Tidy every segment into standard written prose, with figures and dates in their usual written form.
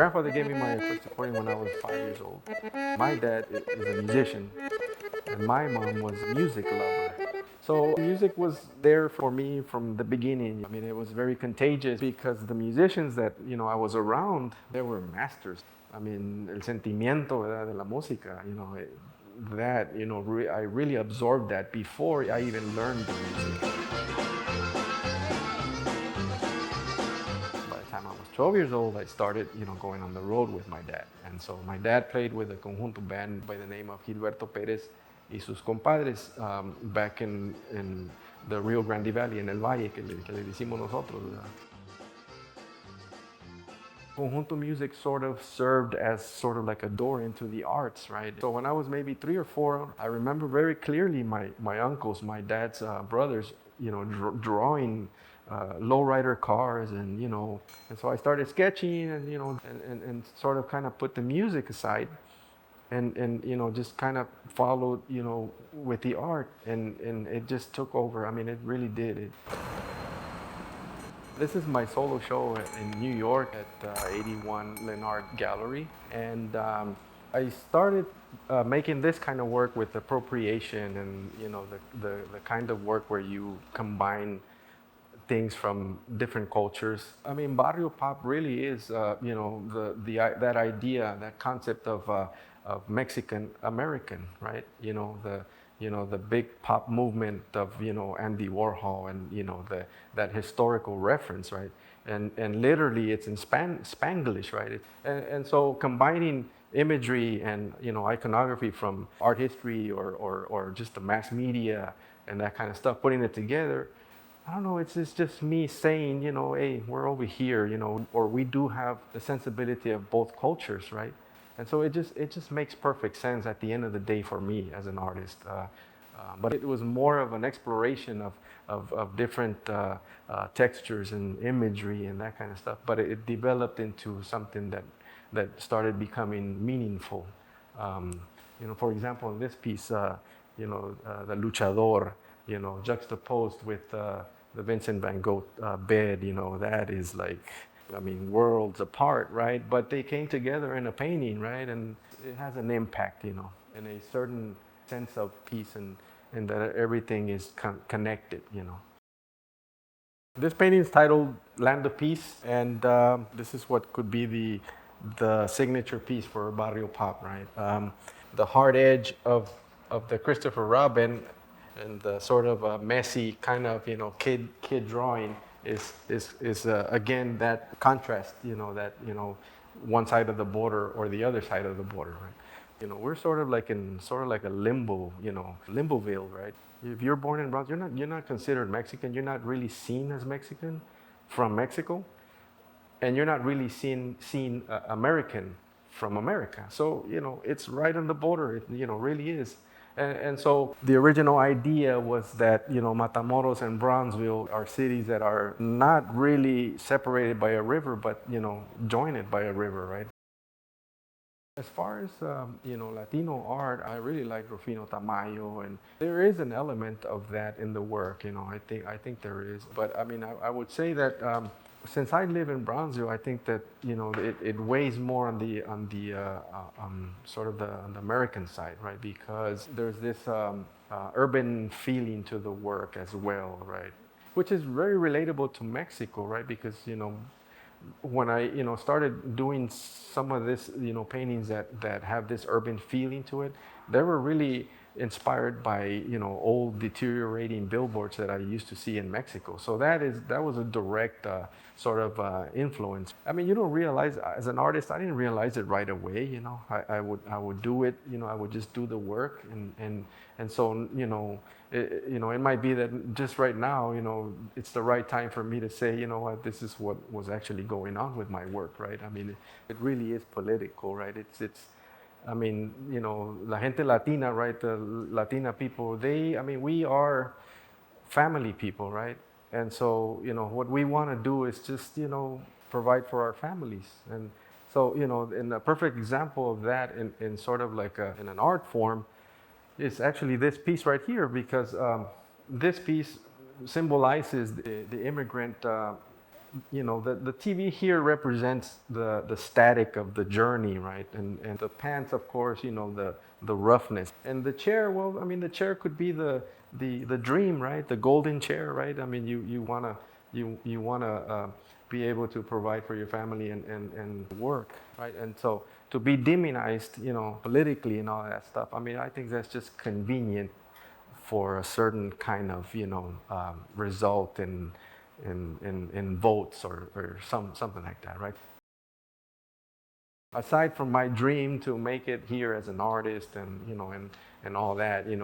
grandfather gave me my first accordion when I was 5 years old. My dad is a musician, and my mom was a music lover. So music was there for me from the beginning. I mean, it was very contagious because the musicians that I was around, they were masters. I mean, el sentimiento, ¿verdad?, de la música. I really absorbed that before I even learned the music. By the time I was 12 years old, I started, going on the road with my dad. And so my dad played with a conjunto band by the name of Gilberto Pérez y sus compadres back in the Rio Grande Valley, in El Valle, que le decimos nosotros. Conjunto music sort of served as sort of like a door into the arts, right? So when I was maybe 3 or 4, I remember very clearly my uncles, my dad's brothers, drawing lowrider cars, and so I started sketching, and sort of kind of put the music aside, and just kind of followed, with the art, and it just took over. I mean, it really did. This is my solo show in New York at 81 Leonard Gallery, and I started making this kind of work with appropriation, and the kind of work where you combine things from different cultures. I mean, barrio pop really is, that idea, that concept of Mexican American, right? The big pop movement of Andy Warhol, and that historical reference, right? And literally it's in Spanglish, right? And so combining imagery and iconography from art history or just the mass media and that kind of stuff, putting it together. I don't know, it's just me saying, hey, we're over here, or we do have the sensibility of both cultures, right? And so it just makes perfect sense at the end of the day for me as an artist. But it was more of an exploration of different textures and imagery and that kind of stuff. But it developed into something that started becoming meaningful. For example, in this piece, the luchador, juxtaposed with the Vincent van Gogh bed, that is like, I mean, worlds apart, right? But they came together in a painting, right? And it has an impact, in a certain sense of peace, and that everything is connected, This painting is titled Land of Peace, and this is what could be the signature piece for Barrio Pop, right? The hard edge of the Christopher Robin and the sort of messy kind of kid drawing is again that contrast, that one side of the border or the other side of the border, right? We're sort of like a limbo, Limboville, right? If you're born in Bronx, you're not considered Mexican. You're not really seen as Mexican from Mexico, and you're not really seen American from America. So it's right on the border. It really is. And so the original idea was that Matamoros and Bronzeville are cities that are not really separated by a river, but joined by a river, right? As far as Latino art, I really like Rufino Tamayo, and there is an element of that in the work. I think there is. But I mean, I would say that since I live in Bronzeville, I think that it weighs more on the sort of on the American side, right? Because there's this urban feeling to the work as well, right? Which is very relatable to Mexico, right? Because when I started doing some of this paintings that have this urban feeling to it, they were really inspired by old deteriorating billboards that I used to see in Mexico. So that was a direct sort of influence. I mean, you don't realize, as an artist, I didn't realize it right away. I would do it. I would just do the work, and so it might be that just right now it's the right time for me to say, what, this is what was actually going on with my work, right? I mean, it really is political, right? It's I mean, la gente Latina, right? The Latina people, we are family people, right? And so, what we want to do is just, provide for our families. And so, and a perfect example of that in sort of like in an art form is actually this piece right here, because this piece symbolizes the immigrant the TV here represents the static of the journey, right? And the pants, of course, the roughness. And the chair, well, I mean, the chair could be the dream, right? The golden chair, right? I mean, you wanna be able to provide for your family and work, right? And so to be demonized, politically and all that stuff. I mean, I think that's just convenient for a certain kind of result in votes or something like that, right? Aside from my dream to make it here as an artist and all that, it,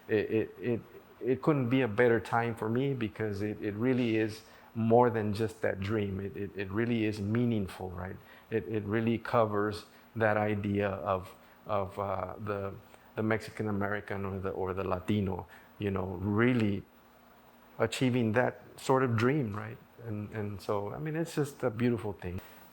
it, it, it couldn't be a better time for me because it really is more than just that dream. It really is meaningful, right? It really covers that idea of the Mexican American or the Latino, really achieving that sort of dream, right? And so, I mean, it's just a beautiful thing.